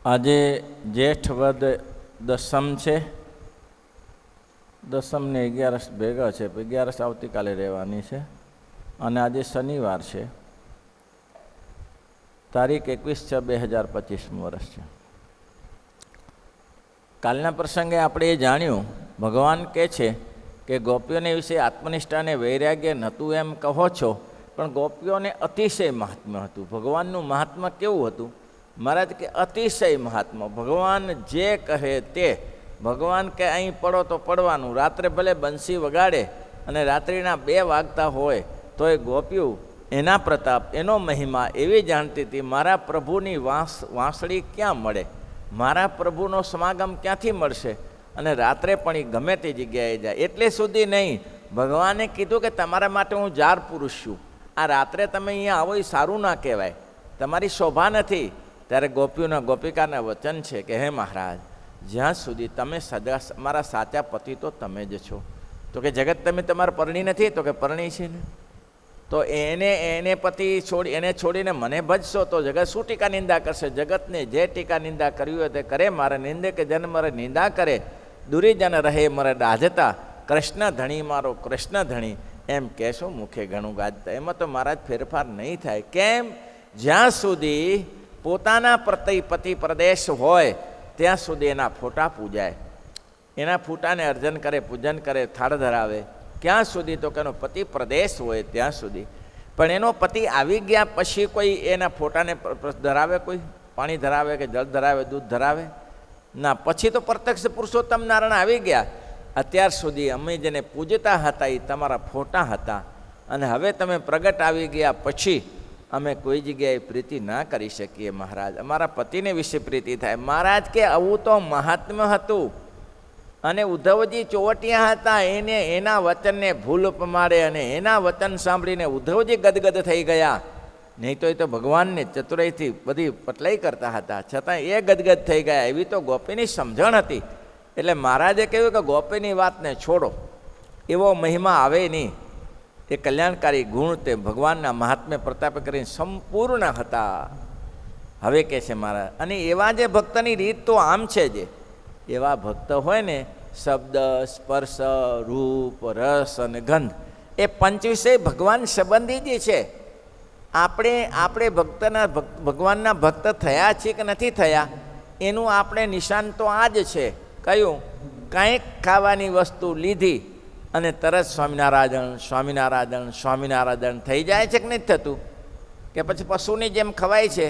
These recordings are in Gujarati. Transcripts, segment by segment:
આજે જેઠ વદ દસમ છે. દસમને 11 ભેગા છે. 11 આવતીકાલે રહેવાની છે અને આજે શનિવાર છે. તારીખ 21/6/2025 વર્ષ છે. કાલના પ્રસંગે આપણે એ જાણ્યું, ભગવાન કહે છે કે ગોપીઓને વિશે આત્મનિષ્ઠાને વૈરાગ્ય નહોતું એમ કહો છો, પણ ગોપીઓને અતિશય મહાત્મ્ય હતું. ભગવાનનું મહાત્મ્ય કેવું હતું? મહારાજ કે અતિશય મહાત્મા. ભગવાન જે કહે તે. ભગવાન કે અહીં પડો તો પડવાનું. રાત્રે ભલે બંસી વગાડે અને રાત્રિના 2 વાગતા હોય તો એ ગોપીઓ એના પ્રતાપ, એનો મહિમા એવી જાણતી હતી. મારા પ્રભુની વાંસળી ક્યાં મળે, મારા પ્રભુનો સમાગમ ક્યાંથી મળશે? અને રાત્રે પણ એ ગમે તે જગ્યાએ જાય. એટલે સુધી નહીં, ભગવાને કીધું કે તમારા માટે હું જાર પુરુષ છું. આ રાત્રે તમે અહીંયા આવો એ સારું ના કહેવાય, તમારી શોભા નથી. ત્યારે ગોપીઓના ગોપિકાના વચન છે કે હે મહારાજ, જ્યાં સુધી તમે સદા મારા સાચા પતિ તો તમે જ છો. તો કે જગત તમે તમારા પરણી નથી? તો કે પરણી છે ને. તો એને પતિ એને છોડીને મને ભજશો તો જગત શું ટીકા નિંદા કરશે? જગતને જે ટીકા નિંદા કરવી હોય તે કરે. મારે નિંદે કે જન મારે નિંદા કરે, દુરીજન રહે મારે દાજતા, કૃષ્ણ ધણી મારો કૃષ્ણ ધણી, એમ કહેશો મુખે ઘણું ગાજતા. એમાં તો મહારાજ ફેરફાર નહીં થાય. કેમ? જ્યાં સુધી પોતાના પતિ પ્રદેશ હોય ત્યાં સુધી એના ફોટા પૂજાય, એના ફોટાને અર્જન કરે, પૂજન કરે, થાળ ધરાવે. ક્યાં સુધી? તો કે એનો પતિ પ્રદેશ હોય ત્યાં સુધી. પણ એનો પતિ આવી ગયા પછી કોઈ એના ફોટાને ધરાવે? કોઈ પાણી ધરાવે કે જળ ધરાવે, દૂધ ધરાવે? ના. પછી તો પ્રત્યક્ષ પુરુષોત્તમ નારાયણ આવી ગયા. અત્યાર સુધી અમે જેને પૂજતા હતા એ તમારા ફોટા હતા, અને હવે તમે પ્રગટ આવી ગયા પછી અમે કોઈ જગ્યાએ પ્રીતિ ના કરી શકીએ. મહારાજ, અમારા પતિને વિશે પ્રીતિ થાય. મહારાજ કે આવું તો મહાત્મ્ય હતું. અને ઉદ્ધવજી ચોવટિયા હતા, એના વચનને ભૂલ પમાડે અને એના વચન સાંભળીને ઉદ્ધવજી ગદગદ થઈ ગયા. નહીં તો એ તો ભગવાનને ચતુરાઈથી બધી પટલાઈ કરતા હતા, છતાં એ ગદગદ થઈ ગયા. એવી તો ગોપીની સમજણ હતી. એટલે મહારાજે કહ્યું કે ગોપીની વાતને છોડો, એવો મહિમા આવે નહીં. એ કલ્યાણકારી ગુણ તે ભગવાનના મહાત્મ્ય પ્રતાપે કરીને સંપૂર્ણ હતા. હવે કહે છે મહારાજ, અને એવા જે ભક્તની રીત તો આમ છે, જે એવા ભક્ત હોય ને, શબ્દ, સ્પર્શ, રૂપ, રસ અને ગંધ, એ 5 વિષય ભગવાન સંબંધી જે છે. આપણે ભગવાનના ભક્ત થયા છીએ કે નથી થયા, એનું આપણે નિશાન તો આ જ છે. કયું? કાંઈક ખાવાની વસ્તુ લીધી અને તરત સ્વામિનારાયણ સ્વામિનારાયણ સ્વામિનારાયણ થઈ જાય છે કે નથી થતું? કે પછી પશુની જેમ ખવાય છે?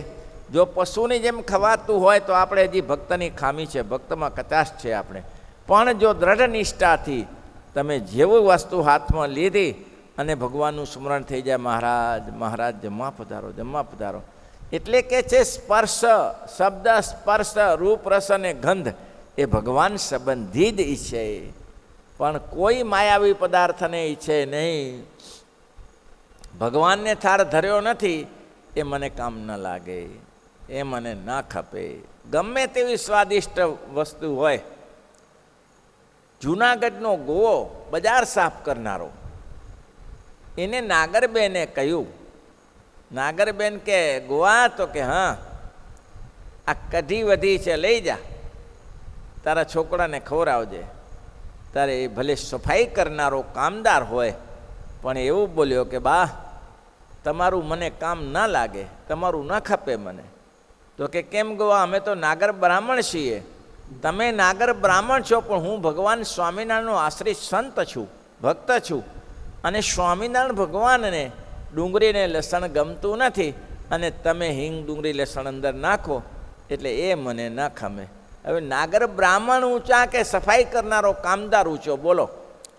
જો પશુની જેમ ખવાતું હોય તો આપણે હજી ભક્તની ખામી છે, ભક્તમાં કચાશ છે આપણે. પણ જો દ્રઢ નિષ્ઠાથી તમે જેવું વસ્તુ હાથમાં લીધી અને ભગવાનનું સ્મરણ થઈ જાય, મહારાજ મહારાજ જમવા પધારો, જમવા પધારો. એટલે કે છે સ્પર્શ, શબ્દ, સ્પર્શ, રૂપ, રસ અને ગંધ એ ભગવાન સંબંધી જ ઈચ્છે, પણ કોઈ માયાવી પદાર્થને ઈચ્છે નહીં. ભગવાનને થાળ ધર્યો નથી એ મને કામ ન લાગે, એ મને ના ખપે. ગમે તેવી સ્વાદિષ્ટ વસ્તુ હોય. જૂનાગઢનો ગોવો બજાર સાફ કરનારો, એને નાગરબેને કહ્યું. નાગરબેન કે ગોવા? તો કે હા, આ કઢી વધી છે, લઈ જા, તારા છોકરાને ખવડાવજે. ત્યારે એ ભલે સફાઈ કરનારો કામદાર હોય, પણ એવું બોલ્યો કે બા, તમારું મને કામ ના લાગે, તમારું ન ખપે મને. તો કે કેમ ગોવા? અમે તો નાગર બ્રાહ્મણ છીએ. તમે નાગર બ્રાહ્મણ છો, પણ હું ભગવાન સ્વામિનારાયણનો આશ્રિત સંત છું, ભક્ત છું. અને સ્વામિનારાયણ ભગવાનને ડુંગળીને લસણ ગમતું નથી, અને તમે હિંગ, ડુંગળી, લસણ અંદર નાખો એટલે એ મને ના ખમે. હવે નાગર બ્રાહ્મણ ઊંચા કે સફાઈ કરનારો કામદાર ઊંચો? બોલો,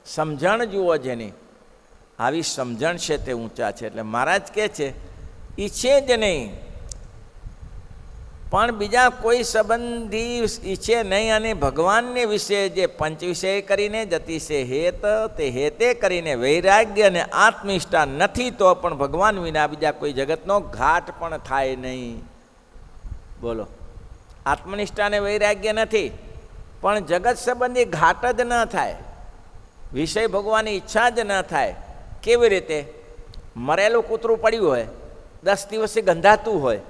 સમજણ જુઓ જેની. આવી સમજણ છે તે ઊંચા છે. એટલે મહારાજ કહે છે ઈચ્છે જ નહીં, પણ બીજા કોઈ સંબંધી ઈચ્છે નહીં. અને ભગવાનને વિશે જે 5 વિષય કરીને જતી છે હેત, તે હેતે કરીને વૈરાગ્ય અને આત્મનિષ્ઠા નથી, તો પણ ભગવાન વિના બીજા કોઈ જગતનો ઘાટ પણ થાય નહીં. બોલો, આત્મનિષ્ઠાને વૈરાગ્ય નથી, પણ જગત સંબંધી ઘાટ જ ન થાય, વિષય ભોગવાની ઈચ્છા જ ન થાય. કેવી રીતે? મરેલું કૂતરું પડ્યું હોય, 10 દિવસથી ગંધાતું હોય,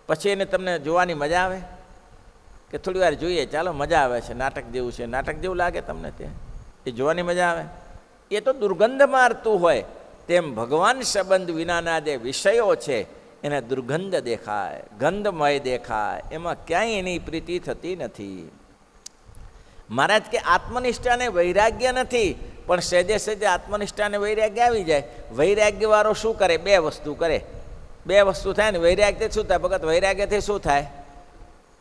પછી એને તમને જોવાની મજા આવે? કે થોડી વાર જોઈએ, ચાલો મજા આવે છે, નાટક જેવું છે. નાટક જેવું લાગે તમને? તે એ જોવાની મજા આવે? એ તો દુર્ગંધ મારતું હોય. તેમ ભગવાન સંબંધ વિનાના જે વિષયો છે એને દુર્ગંધ દેખાય, ગંધમય દેખાય, એમાં ક્યાંય એની પ્રીતિ થતી નથી. મહારાજ કે આત્મનિષ્ઠાને વૈરાગ્ય નથી, પણ સહેજે સહેજે આત્મનિષ્ઠાને વૈરાગ્ય આવી જાય. વૈરાગ્યવાળો શું કરે? બે વસ્તુ કરે. બે વસ્તુ થાય ને. વૈરાગ્યથી શું થાય ભગત? વૈરાગ્યથી શું થાય?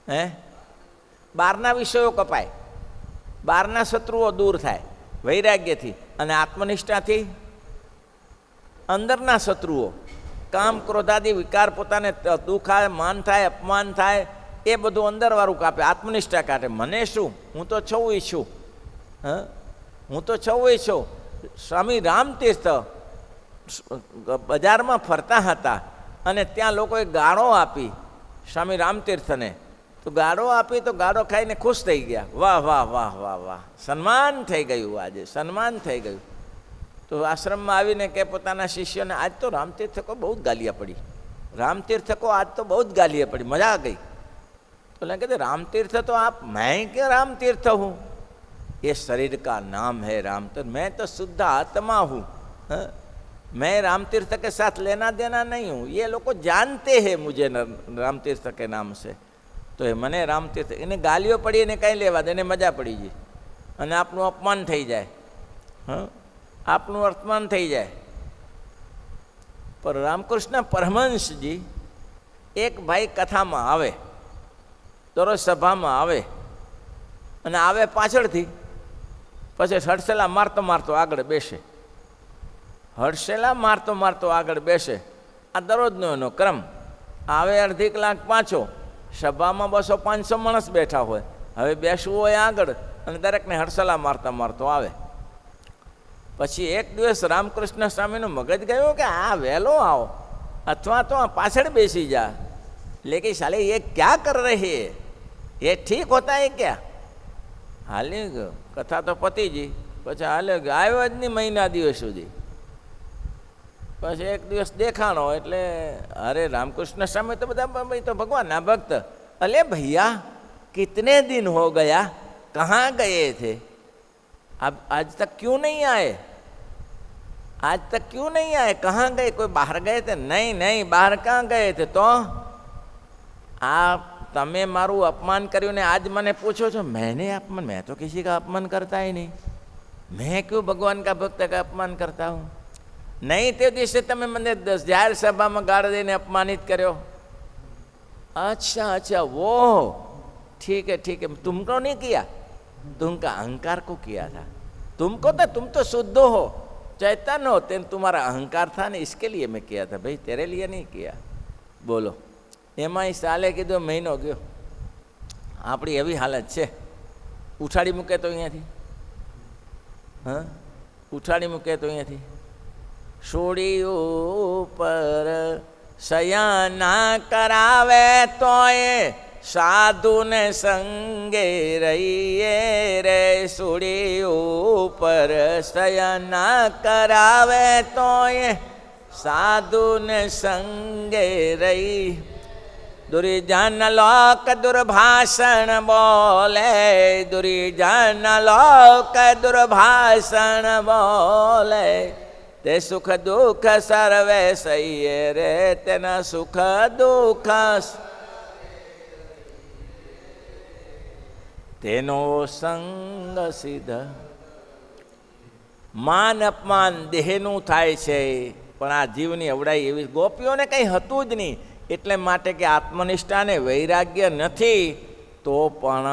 હે? બહારના વિષયો કપાય, બહારના શત્રુઓ દૂર થાય વૈરાગ્યથી. અને આત્મનિષ્ઠાથી અંદરના શત્રુઓ, કામ ક્રોધાદી વિકાર, પોતાને દુઃખ આવે, માન થાય, અપમાન થાય, એ બધું અંદરવાળું કાપે. આત્મનિષ્ઠા કાઢે. મને શું? હું તો છઉં છું. હું તો છઉં છું. સ્વામી રામતીર્થ બજારમાં ફરતા હતા અને ત્યાં લોકોએ ગાળો આપી સ્વામી રામતીર્થને. તો ગાળો આપી તો ગાળો ખાઈને ખુશ થઈ ગયા. વાહ વાહ વાહ વાહ વાહ, સન્માન થઈ ગયું, આજે સન્માન થઈ ગયું. તો આશ્રમમાં આવીને કે પોતાના શિષ્યોને, આજ તો રામતીર્થકો બહુ જ ગાલિયા પડી, રામતીર્થકો આજ તો બહુ જ ગાલિયા પડી, મજા આ ગઈ. तो लगे कहते रामतीर्थ तो आप, मैं क्या रामतीर्थ हूँ? ये शरीर का नाम है रामतीर्थ, मैं तो शुद्ध आत्मा हूँ. मैं रामतीर्थ के साथ लेना देना नहीं हूँ. ये लोग जानते हैं मुझे रामतीर्थ के नाम से. तो ये मने रामतीर्थ, इन्हें गालियों पड़ी, इन्हें कहीं लेवा दे, मजा पड़ी जी. અને આપણું અપમાન થઈ જાય, આપણું અપમાન થઈ જાય. પર રામકૃષ્ણ પરમહંસજી એક ભાઈ કથામાં આવે, દરરોજ સભામાં આવે, અને આવે પાછળથી, પછી હડસેલા મારતો મારતો આગળ બેસે, હડસેલા મારતો મારતો આગળ બેસે. આ દરરોજનો એનો ક્રમ. આવે અડધી કલાક પાછો, સભામાં 200-500 માણસ બેઠા હોય, હવે બેસવું હોય આગળ, અને દરેકને હડસલા મારતા મારતો આવે. પછી એક દિવસ રામકૃષ્ણ સ્વામીનું મગજ ગયું કે આ વહેલો આવો અથવા તો આ પાછળ બેસી જા. લેકિન સાલે ये क्या कर रहे हैं? ये ठीक होता है क्या? હાલી ગયો, કથા તો પતીજી. પછી હાલે ગયો, આવ્યો જ નહીં મહિના દિવસ સુધી. પછી એક દિવસ દેખાણો એટલે, અરે રામકૃષ્ણ સ્વામી તો બધા તો ભગવાનના ભક્ત. અલે ભૈયા कितने दिन हो गया, कहाँ गए थे? अब आज तक क्यों नहीं आए? आज तक क्यों नहीं आए? कहाँ गए? कोई बाहर गए थे? नहीं नहीं, बाहर कहाँ गए थे? तो आप तमें मारू अपमान કર્યું ने आज मैंने पूछो છો? मैंने अपमान? मैं तो किसी का अपमान करता ही नहीं. मैं क्यों भगवान का भक्त का अपमान करता हूँ? नहीं, તે દિવસે તમે મને જાહેર સભામાં ગાળ દઈને અપમાનિત કર્યો. अच्छा अच्छा, वो ठीक है ठीक है, तुमको नहीं किया, तुमका अहंकार को किया था. तुमको तो, तुम तो शुद्ध हो, चैतन्य हो, तुम्हारा अहंकार था ना, इसके लिए मैं किया था भाई, तेरे लिए नहीं किया. बोलो. એમાં સાલે કીધું મહિનો ગયો. આપણી એવી હાલત છે, ઉઠાડી મૂકે તો અહીંયાથી, ઉઠાડી મૂકે તો અહીંયાથી. સોડી ઉપર શયના કરાવે તોય સાધુને સંગે રહીએ રે. સોડી ઉપર શયના કરાવે તોય સાધુને સંગે રહી. दुर्जन लोक दुर्भाषण बोले, दुर्जन लोक दुर्भाषण बोले, ते सुख दुख सर्वे सही रे. तेना सुख दुख तेनो संग सिद्ध. માન અપમાન દેહનું થાય છે, પણ આ જીવની અવડાઈ એવી. ગોપીઓને કંઈ હતું જ નહીં, એટલે માટે કે આત્મનિષ્ઠાને વૈરાગ્ય નથી, તો પણ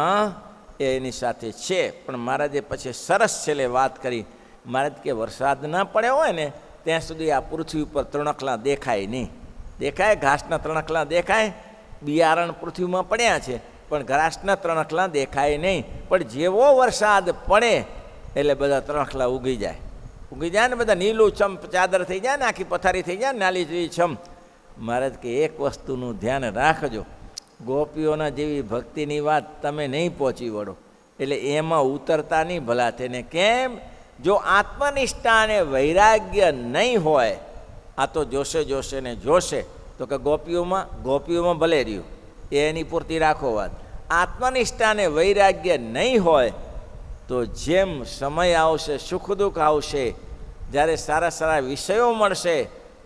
એની સાથે છે. પણ મહારાજે પછી સરસ છેલ્લે વાત કરી. મહારાજ કે વરસાદ ન પડ્યો હોય ને ત્યાં સુધી આ પૃથ્વી ઉપર તણખલા દેખાય નહીં. દેખાય ઘાસના તણખલા દેખાય, બિયારણ પૃથ્વીમાં પડ્યા છે, પણ ઘાસના તણખલા દેખાય નહીં. પણ જેવો વરસાદ પડે એટલે બધા તણખલા ઉગી જાય, ઉગી જાય ને બધા નીલું છમ ચાદર થઈ જાય ને, આખી પથારી થઈ જાય ને, નાલી છમ. મહારાજ કે એક વસ્તુનું ધ્યાન રાખજો, ગોપીઓના જેવી ભક્તિની વાત તમે નહીં પહોંચી વળો, એટલે એમાં ઉતરતા નહીં ભલા થઈને. કેમ? જો આત્મનિષ્ઠા અને વૈરાગ્ય નહીં હોય, આ તો જોશે જોશે ને જોશે, તો કે ગોપીઓમાં ભલે રહ્યું, એની પૂર્તિ રાખો વાત. આત્મનિષ્ઠા અને વૈરાગ્ય નહીં હોય તો જેમ સમય આવશે, સુખ દુઃખ આવશે, જ્યારે સારા સારા વિષયો મળશે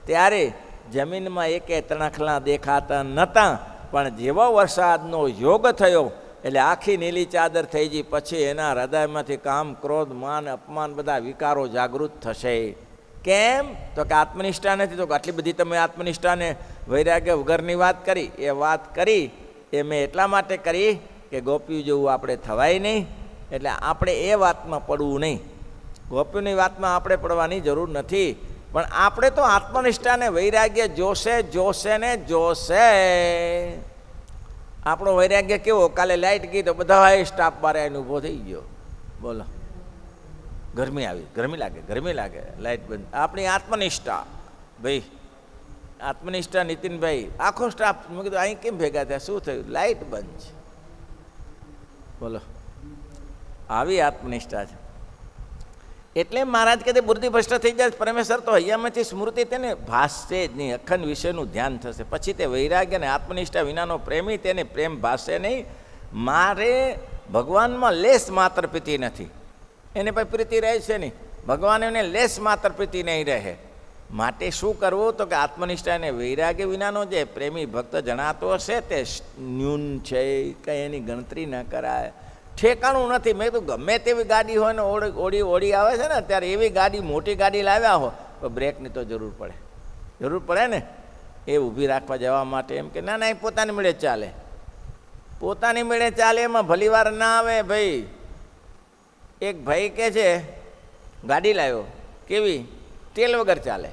ત્યારે જમીનમાં એકે તણખલા દેખાતા નહોતા, પણ જેવો વરસાદનો યોગ થયો એટલે આખી નીલી ચાદર થઈ ગઈ. પછી એના હૃદયમાંથી કામ, ક્રોધ, માન, અપમાન બધા વિકારો જાગૃત થશે. કેમ? તો કે આત્મનિષ્ઠા નથી. તો આટલી બધી તમે આત્મનિષ્ઠાને વૈરાગ્ય વગરની વાત કરી. એ વાત કરી એ મેં એટલા માટે કરી કે ગોપીઓ જેવું આપણે થવાય નહીં, એટલે આપણે એ વાતમાં પડવું નહીં. ગોપીઓની વાતમાં આપણે પડવાની જરૂર નથી, પણ આપણે તો આત્મનિષ્ઠાને વૈરાગ્ય જોશે જોશે ને જોશે. આપણો વૈરાગ્ય કેવો? કાલે લાઇટ ગઈ તો બધા સ્ટાફ બહાર આવીને ઊભો થઈ ગયો. બોલો, ગરમી આવી, ગરમી લાગે, લાઇટ બંધ. આપણી આત્મનિષ્ઠા ભાઈ, આત્મનિષ્ઠા નીતિનભાઈ, આખો સ્ટાફ. મેં કીધું અહીં કેમ ભેગા થયા? શું થયું? લાઇટ બંધ છે. બોલો, આવી આત્મનિષ્ઠા છે. એટલે મહારાજ કહે બુદ્ધિ ભ્રષ્ટ થઈ જાય પરમેશ્વર તો હૈયામાંથી સ્મૃતિ તેને ભાસશે જ નહીં. અખંડ વિષયનું ધ્યાન થશે. પછી તે વૈરાગ્ય અને આત્મનિષ્ઠા વિનાનો પ્રેમી તેને પ્રેમ ભાસશે નહીં. મારે ભગવાનમાં લેસ માત્ર પ્રીતિ નથી, એને પછી પ્રીતિ રહે છે નહીં. ભગવાન એને લેસ માત્ર પ્રીતિ નહીં રહે. માટે શું કરવું? તો કે આત્મનિષ્ઠા અને વૈરાગ્ય વિનાનો જે પ્રેમી ભક્ત જણાતો હશે તે ન્યૂન છે, કંઈ એની ગણતરી ન કરાય, ઠેકાણું નથી. મેં તો ગમે તેવી ગાડી હોય ને ઓડી આવે છે ને, ત્યારે એવી ગાડી, મોટી ગાડી લાવ્યા હો તો બ્રેકની તો જરૂર પડે ને. એ ઊભી રાખવા જવા માટે એમ કે ના ના, એ પોતાની મેળે ચાલે, પોતાની મેળે ચાલે, એમાં ભલી વાર ના આવે. ભાઈ, એક ભાઈ કે છે ગાડી લાવ્યો, કેવી? તેલ વગર ચાલે.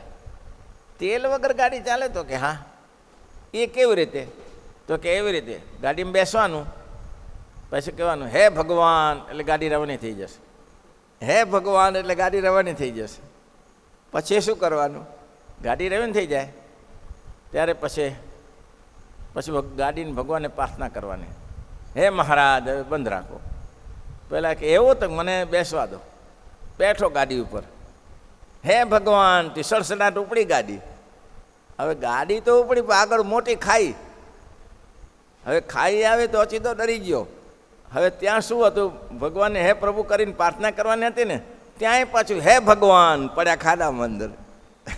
તેલ વગર ગાડી ચાલે? તો કે હા. એ કેવી રીતે? તો કે એવી રીતે, ગાડીમાં બેસવાનું, પછી કહેવાનું હે ભગવાન, એટલે ગાડી રવાની થઈ જશે. હે ભગવાન એટલે ગાડી રવાની થઈ જશે. પછી શું કરવાનું? ગાડી રવાની થઈ જાય ત્યારે પછી ગાડીને ભગવાનને પ્રાર્થના કરવાની, હે મહારાજ હવે બંધ રાખો. પહેલાં કે એવું તો મને બેસવા દો. બેઠો ગાડી ઉપર, હે ભગવાન, તે સડસડાટ ઉપડી ગાડી. હવે ગાડી તો ઉપડી, આગળ મોટી ખાઈ. હવે ખાઈ આવે તો અચીતો ડરી ગયો. હવે ત્યાં શું હતું? ભગવાનને હે પ્રભુ કરીને પ્રાર્થના કરવાની હતી ને, ત્યાંય પાછું હે ભગવાન પડ્યા ખાડામાં અંદર.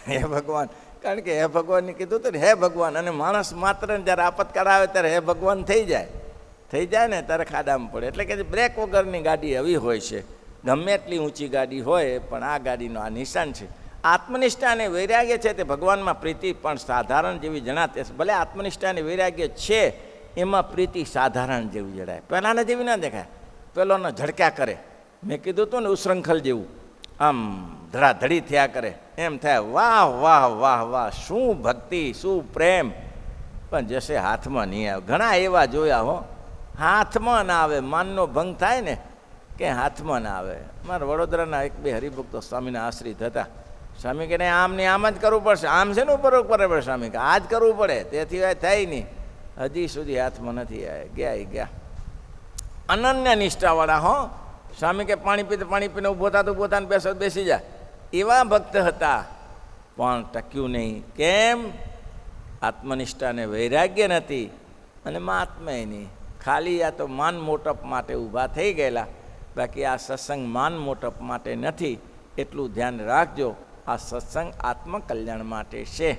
હે ભગવાન, કારણ કે હે ભગવાનને કીધું હતું ને, હે ભગવાન. અને માણસ માત્ર જ્યારે આપતકાળ આવે ત્યારે હે ભગવાન થઈ જાય ને ત્યારે ખાડામાં પડે. એટલે કે બ્રેક વગરની ગાડી આવી હોય છે. ગમે એટલી ઊંચી ગાડી હોય, પણ આ ગાડીનો આ નિશાન છે. આત્મનિષ્ઠા અને વૈરાગ્ય છે તે ભગવાનમાં પ્રીતિ પણ સાધારણ જેવી જણાતી હશે. ભલે આત્મનિષ્ઠા અને વૈરાગ્ય છે, એમાં પ્રીતિ સાધારણ જેવી જણાય, પહેલાંના જેવી ના દેખાય. પેલોને ઝડક્યા કરે. મેં કીધું હતું ને, ઉશૃંખલ જેવું આમ ધડાધડી થયા કરે. એમ થાય વાહ વાહ વાહ વાહ, શું ભક્તિ, શું પ્રેમ. પણ જશે હાથમાં નહીં આવે. ઘણા એવા જોયા હો, હાથમાં ના આવે. માનનો ભંગ થાય ને કે હાથમાં ના આવે. મારા વડોદરાના એક બે હરિભક્તો સ્વામીના આશ્રિત હતા. સ્વામી કે નહીં, આમ નહીં, આમ જ કરવું પડશે. આમ છે ને ઉપર પડે સ્વામી કે આ જ કરવું પડે, તેથી થાય નહીં. હજી સુધી હાથમાં નથી ગયા. અનન્ય નિષ્ઠાવાળા હો. સ્વામી કે પાણી પીને ઊભો થતા બેસી જાય, એવા ભક્ત હતા. પણ ટક્યું નહીં. કેમ? આત્મનિષ્ઠા અને વૈરાગ્ય નથી, અને મહાત્માય નહીં. ખાલી આ તો માન મોટપ માટે ઊભા થઈ ગયેલા. બાકી આ સત્સંગ માન મોટપ માટે નથી, એટલું ધ્યાન રાખજો. આ સત્સંગ આત્મકલ્યાણ માટે છે.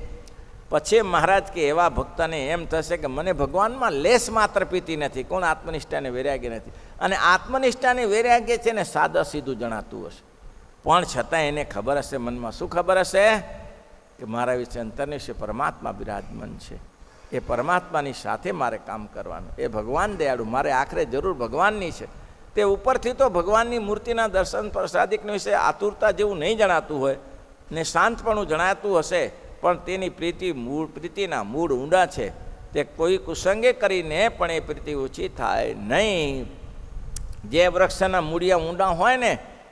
પછી મહારાજ કે એવા ભક્તને એમ થશે કે મને ભગવાનમાં લેસ માત્ર પ્રીતિ નથી. કોણ? આત્મનિષ્ઠાને વૈરાગ્ય નથી. અને આત્મનિષ્ઠાને વૈરાગ્ય છે ને સાદા સીધું જણાતું હશે, પણ છતાં એને ખબર હશે મનમાં. શું ખબર હશે? કે મારા વિશે અંતરની વિશે પરમાત્મા બિરાજમાન છે. એ પરમાત્માની સાથે મારે કામ કરવાનું. એ ભગવાન દયાળુ, મારે આખરે જરૂર ભગવાનની છે. તે ઉપરથી તો ભગવાનની મૂર્તિના દર્શન પ્રસાદિકને વિશે આતુરતા જેવું નહીં જણાતું હોય ને શાંતપણું જણાતું હશે, પણ તેની પ્રીતિના મૂળ ઊંડા છે. તે કોઈ કુસંગે કરીને પણ એ પ્રીતિ ઓછી થાય નહીં. જે વૃક્ષના મૂળિયા ઊંડા હોય ને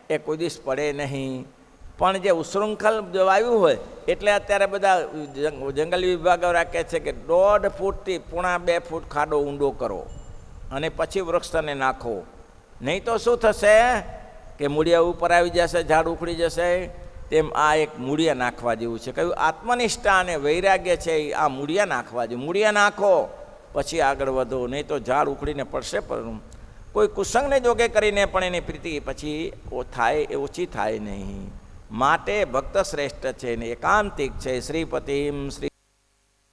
એ કોઈ દિવસ પડે નહીં. પણ જે ઉશૃંખલ વાવ્યું હોય, એટલે અત્યારે બધા જંગલી વિભાગો રાખે છે કે 1.5 ફૂટથી 1.5 ફૂટ ખાડો ઊંડો કરો અને પછી વૃક્ષને નાખો. નહીં તો શું થશે કે મૂળિયા ઉપર આવી જશે, ઝાડ ઉખડી જશે. તેમ આ એક મૂળિયા નાખવા જેવું છે. કહ્યું આત્મનિષ્ઠા અને વૈરાગ્ય છે, આ મૂળિયા નાખવા જેવું. મૂળિયા નાખો પછી આગળ વધો, નહીં તો ઝાડ ઉખડીને પડશે. પણ કોઈ કુસંગને જોગે કરીને પણ એની પ્રીતિ પછી ઓછી થાય નહીં. માટે ભક્ત શ્રેષ્ઠ છે ને એકાંતિક છે. શ્રીપતિમ શ્રી